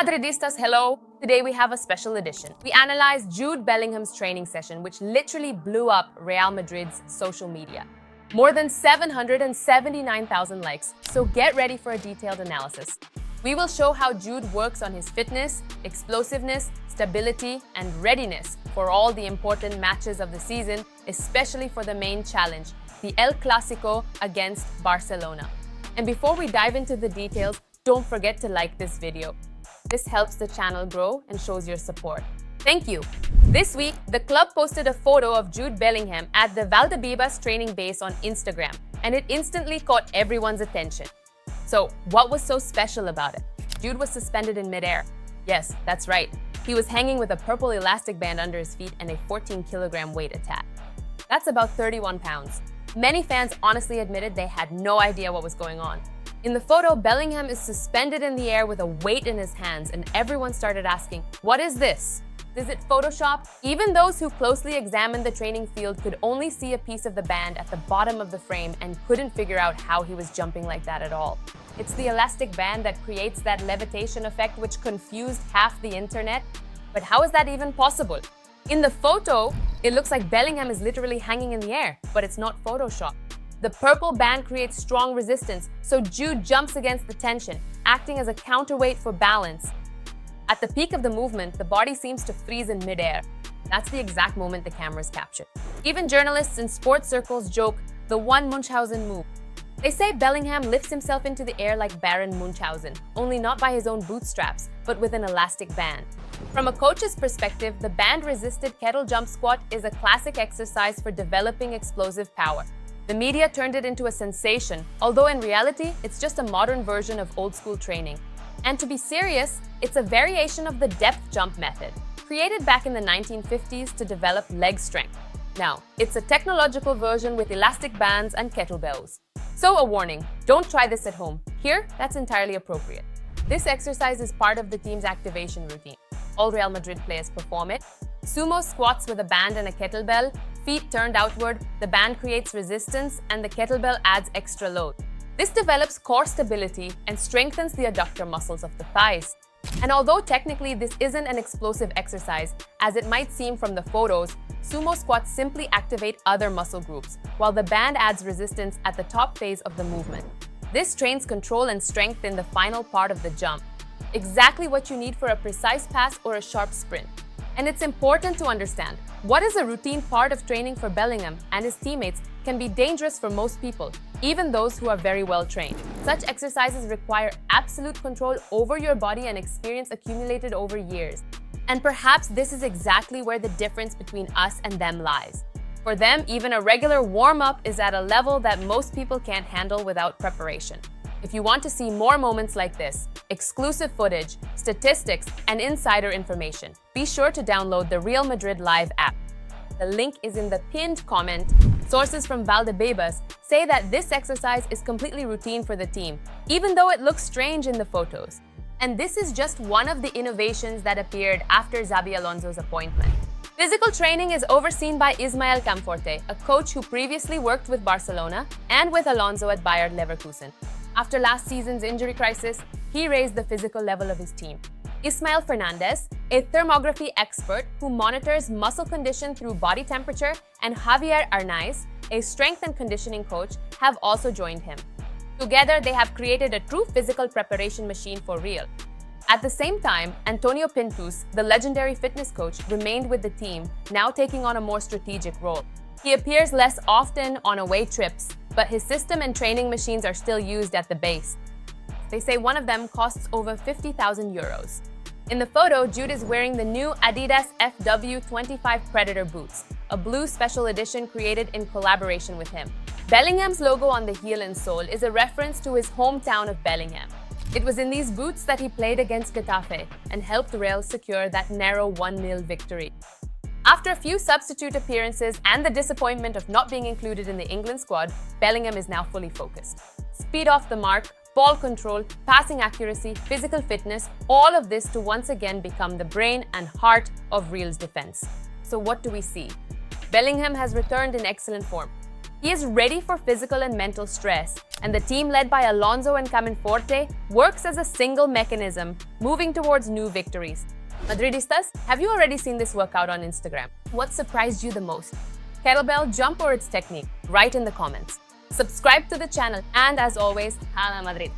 Madridistas, hello! Today we have a special edition. We analyze Jude Bellingham's training session, which literally blew up Real Madrid's social media. More than 779,000 likes, so get ready for a detailed analysis. We will show how Jude works on his fitness, explosiveness, stability, and readiness for all the important matches of the season, especially for the main challenge, the El Clásico against Barcelona. And before we dive into the details, don't forget to like this video. This helps the channel grow and shows your support. Thank you! This week, the club posted a photo of Jude Bellingham at the Valdebebas training base on Instagram, and it instantly caught everyone's attention. So, what was so special about it? Jude was suspended in midair. Yes, that's right. He was hanging with a purple elastic band under his feet and a 14-kilogram weight attached. That's about 31 pounds. Many fans honestly admitted they had no idea what was going on. In the photo, Bellingham is suspended in the air with a weight in his hands, and everyone started asking, "What is this? Is it Photoshop?" Even those who closely examined the training field could only see a piece of the band at the bottom of the frame and couldn't figure out how he was jumping like that at all. It's the elastic band that creates that levitation effect which confused half the internet. But how is that even possible? In the photo, it looks like Bellingham is literally hanging in the air, but it's not Photoshop. The purple band creates strong resistance, so Jude jumps against the tension, acting as a counterweight for balance. At the peak of the movement, the body seems to freeze in midair. That's the exact moment the cameras captured. Even journalists in sports circles joke, the one Munchausen move. They say Bellingham lifts himself into the air like Baron Munchausen, only not by his own bootstraps, but with an elastic band. From a coach's perspective, the band-resisted kettle jump squat is a classic exercise for developing explosive power. The media turned it into a sensation, although in reality, it's just a modern version of old-school training. And to be serious, it's a variation of the depth jump method, created back in the 1950s to develop leg strength. Now, it's a technological version with elastic bands and kettlebells. So a warning, don't try this at home. Here, that's entirely appropriate. This exercise is part of the team's activation routine. All Real Madrid players perform it. Sumo squats with a band and a kettlebell, feet turned outward, the band creates resistance and the kettlebell adds extra load. This develops core stability and strengthens the adductor muscles of the thighs. And although technically this isn't an explosive exercise, as it might seem from the photos, sumo squats simply activate other muscle groups, while the band adds resistance at the top phase of the movement. This trains control and strength in the final part of the jump. Exactly what you need for a precise pass or a sharp sprint. And it's important to understand, what is a routine part of training for Bellingham and his teammates can be dangerous for most people, even those who are very well trained. Such exercises require absolute control over your body and experience accumulated over years. And perhaps this is exactly where the difference between us and them lies. For them, even a regular warm-up is at a level that most people can't handle without preparation. If you want to see more moments like this, exclusive footage, statistics, and insider information, be sure to download the Real Madrid Live app. The link is in the pinned comment. Sources from Valdebebas say that this exercise is completely routine for the team, even though it looks strange in the photos. And this is just one of the innovations that appeared after Xabi Alonso's appointment. Physical training is overseen by Ismael Camenforte, a coach who previously worked with Barcelona and with Alonso at Bayer Leverkusen. After last season's injury crisis, he raised the physical level of his team. Ismael Fernández, a thermography expert who monitors muscle condition through body temperature, and Javier Arnaiz, a strength and conditioning coach, have also joined him. Together, they have created a true physical preparation machine for real. At the same time, Antonio Pintus, the legendary fitness coach, remained with the team, now taking on a more strategic role. He appears less often on away trips, but his system and training machines are still used at the base. They say one of them costs over 50,000 euros. In the photo, Jude is wearing the new Adidas FW25 Predator boots, a blue special edition created in collaboration with him. Bellingham's logo on the heel and sole is a reference to his hometown of Bellingham. It was in these boots that he played against Getafe and helped Real secure that narrow 1-0 victory. After a few substitute appearances and the disappointment of not being included in the England squad, Bellingham is now fully focused. Speed off the mark, ball control, passing accuracy, physical fitness, all of this to once again become the brain and heart of Real's defense. So what do we see? Bellingham has returned in excellent form. He is ready for physical and mental stress, and the team led by Alonso and Camenforte works as a single mechanism, moving towards new victories. Madridistas, have you already seen this workout on Instagram? What surprised you the most? Kettlebell, jump, or its technique? Write in the comments. Subscribe to the channel, and as always, Hala Madrid!